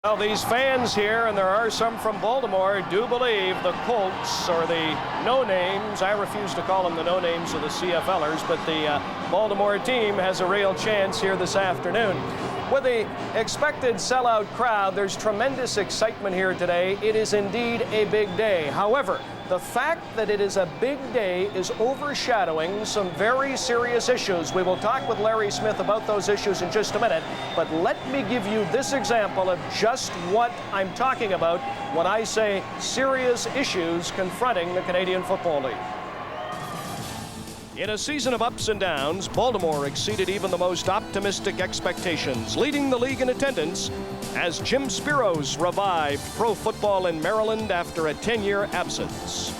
Well, these fans here, and there are some from Baltimore, do believe the Colts, or the no-names, I refuse to call them the no-names of the CFLers, but the Baltimore team has a real chance here this afternoon. With the expected sellout crowd, there's tremendous excitement here today. It is indeed a big day. However, the fact that it is a big day is overshadowing some very serious issues. We will talk with Larry Smith about those issues in just a minute, but let me give you this example of just what I'm talking about when I say serious issues confronting the Canadian Football League. In a season of ups and downs, Baltimore exceeded even the most optimistic expectations, leading the league in attendance as Jim Spiros revived pro football in Maryland after a 10-year absence.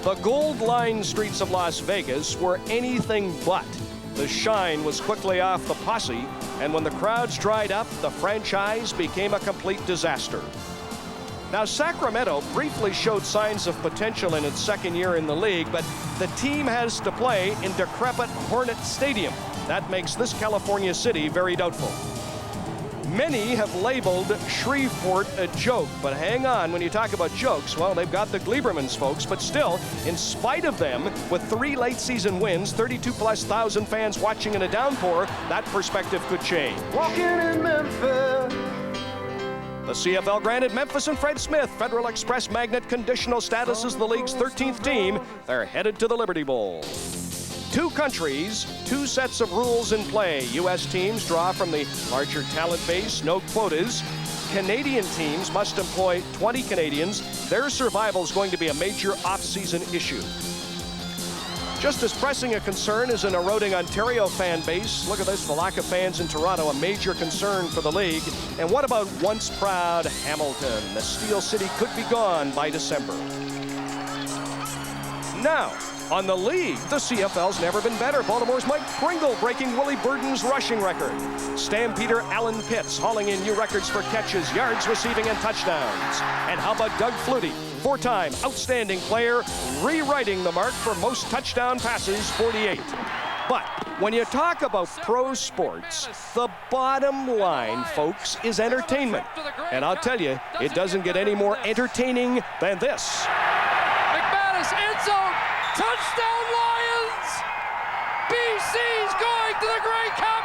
The gold-lined streets of Las Vegas were anything but. The shine was quickly off the posse, and when the crowds dried up, the franchise became a complete disaster. Now, Sacramento briefly showed signs of potential in its second year in the league, but the team has to play in decrepit Hornet Stadium. That makes this California city very doubtful. Many have labeled Shreveport a joke, but hang on, when you talk about jokes, well, they've got the Gleibermans, folks, but still, in spite of them, with 3 late-season wins, 32,000+ fans watching in a downpour, that perspective could change. Walking in Memphis. The CFL granted Memphis and Fred Smith Federal Express Magnet conditional status as the league's 13th team. They're headed to the Liberty Bowl. 2 countries, 2 sets of rules in play. U.S. teams draw from the larger talent base, no quotas. Canadian teams must employ 20 Canadians. Their survival is going to be a major off-season issue. Just as pressing a concern is an eroding Ontario fan base. Look at this, the lack of fans in Toronto, a major concern for the league. And what about once proud Hamilton? The Steel City could be gone by December. Now, on the league, the CFL's never been better. Baltimore's Mike Pringle breaking Willie Burden's rushing record. Stampeder Alan Pitts hauling in new records for catches, yards receiving, and touchdowns. And how about Doug Flutie, 4-time outstanding player, rewriting the mark for most touchdown passes, 48. But when you talk about pro sports, the bottom line, folks, is entertainment. And I'll tell you, it doesn't get any more entertaining than this. McManus, end zone, touchdown Lions! BC's going to the Grey Cup!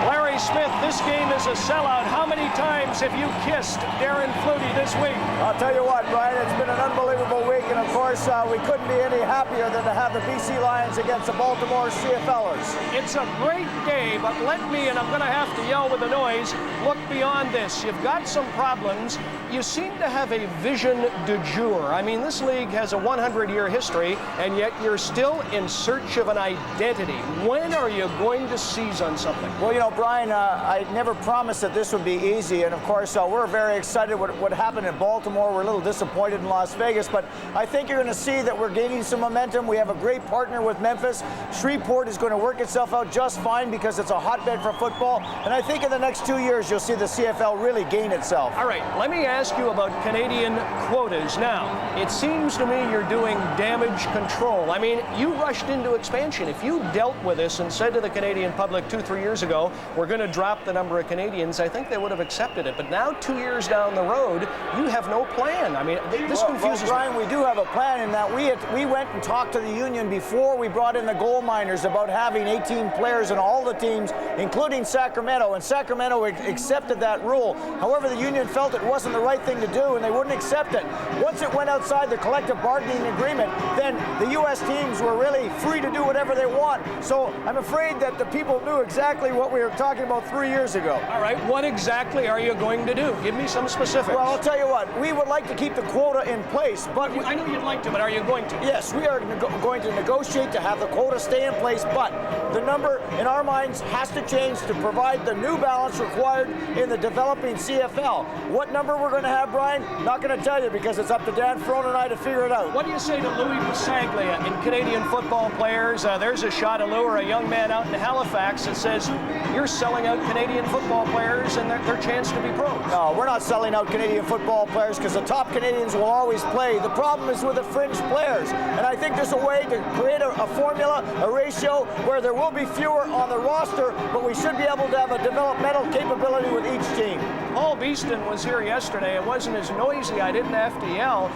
Larry Smith, this game is a sellout. How many times have you kissed Darren Flutie this week? I'll tell you what, Brian, it's been an unbelievable week, and of course, we couldn't be any happier than to have the BC Lions against the Baltimore CFLers. It's a great day, but let me, and I'm going to have to yell with the noise, look beyond this. You've got some problems. You seem to have a vision du jour. I mean, this league has a 100-year history, and yet you're still in search of an identity. When are you going to seize on something? Well, you know, Brian, I never promised that this would be easy, and of course, we're very excited what happened in Baltimore. We're a little disappointed in Las Vegas, but I think you're going to see that we're gaining some momentum. We have a great partner with Memphis. Shreveport is going to work itself out just fine because it's a hotbed for football, and I think in the next 2 years, you'll see the CFL really gain itself. All right, let me ask you about Canadian quotas. Now, it seems to me you're doing damage control. I mean, you rushed into expansion. If you dealt with this and said to the Canadian public 2-3 years ago, we're going to drop the number of Canadians, I think they would have accepted it. But now, 2 years down the road, you have no plan. I mean, this confuses me. Brian, we do have a plan in that we went and talked to the union before we brought in the gold miners about having 18 players in all the teams, including Sacramento, and Sacramento accepted that rule. However, the union felt it wasn't the right thing to do, and they wouldn't accept it. Once it went outside the collective bargaining agreement, then the U.S. teams were really free to do whatever they want. So I'm afraid that the people knew exactly what we were talking about 3 years ago. All right, what exactly are you going to do? Give me some specifics. Well, I'll tell you what, we would like to keep the quota in place, but I know you'd like to, but are you going to? Yes, we are going to negotiate to have the quota stay in place, but the number in our minds has to change to provide the new balance required in the developing CFL. What number we're going to have, Brian? Not going to tell you because it's up to Dan Frone and I to figure it out. What do you say to Louis Busaglia in Canadian football players? There's a shot of Lou, or a young man out in Halifax that says, you're selling selling out Canadian football players and their chance to be pros. No, we're not selling out Canadian football players because the top Canadians will always play. The problem is with the fringe players. And I think there's a way to create a formula, a ratio, where there will be fewer on the roster, but we should be able to have a developmental capability with each team. Paul Beeston was here yesterday. It wasn't as noisy. I didn't have to yell.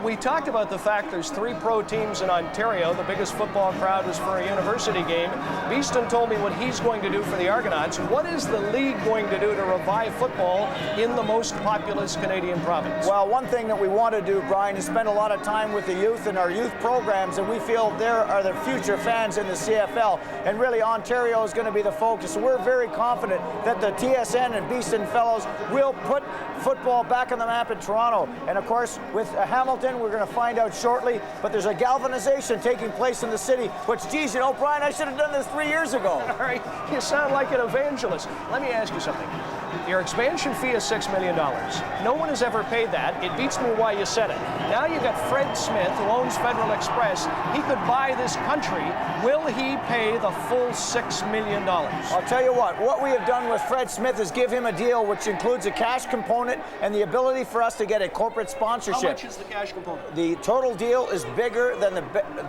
We talked about the fact there's 3 pro teams in Ontario. The biggest football crowd was for a university game. Beeston told me what he's going to do for the Argonauts. What is the league going to do to revive football in the most populous Canadian province? Well, one thing that we want to do, Brian, is spend a lot of time with the youth in our youth programs, and we feel there are the future fans in the CFL, and really Ontario is going to be the focus. So we're very confident that the TSN and Beeston fellows will put football back on the map in Toronto. And of course, with Hamilton, we're going to find out shortly, but there's a galvanization taking place in the city, which, geez, you know, Brian, I should have done this 3 years ago. All right, you sound like an evangelist. Let me ask you something. Your expansion fee is $6 million. No one has ever paid that. It beats me why you said it. Now you got Fred Smith, who owns Federal Express. He could buy this country. Will he pay the full $6 million? I'll tell you what we have done with Fred Smith is give him a deal which includes a cash component and the ability for us to get a corporate sponsorship. How much is the cash component? The total deal is bigger than the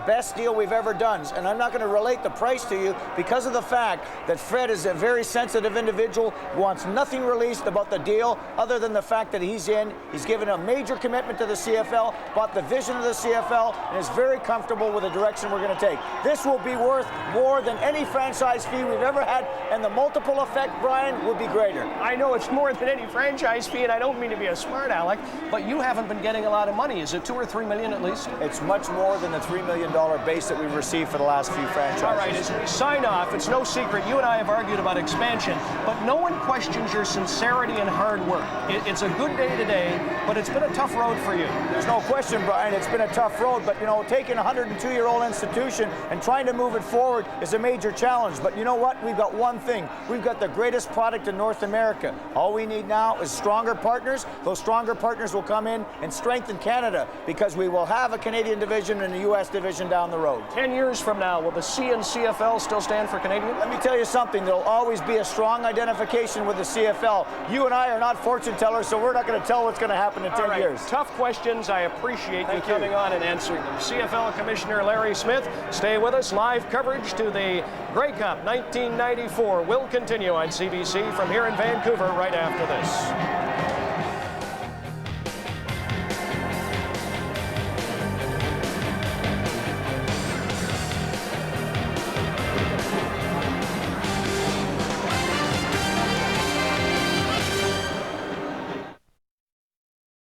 best deal we've ever done. And I'm not going to relate the price to you because of the fact that Fred is a very sensitive individual, wants nothing released about the deal other than the fact that he's given a major commitment to the CFL, bought the vision of the CFL, and is very comfortable with the direction we're going to take. This will be worth more than any franchise fee we've ever had, and the multiple effect, Brian, will be greater. I know it's more than any franchise fee, and I don't mean to be a smart aleck, but you haven't been getting a lot of money. Is it $2 or $3 million at least? It's much more than the $3 million base that we've received for the last few franchises. All right, as we sign off, it's no secret you and I have argued about expansion, but no one questions your sincerity and hard work. It's a good day today, but it's been a tough road for you. There's no question, Brian, it's been a tough road, but you know, taking a 102-year-old institution and trying to move it forward is a major challenge. But you know what? We've got one thing. We've got the greatest product in North America. All we need now is stronger partners. Those stronger partners will come in and strengthen Canada because we will have a Canadian division and a U.S. division down the road. 10 years from now, will the C and CFL still stand for Canadian? Let me tell you something. There'll always be a strong identification with the CFL. You and I are not fortune tellers, so we're not going to tell what's going to happen in 10 years. Tough questions. I appreciate you coming on and answering them. CFL Commissioner Larry Smith, stay with us. Live coverage to the Grey Cup 1994 will continue on CBC from here in Vancouver right after this.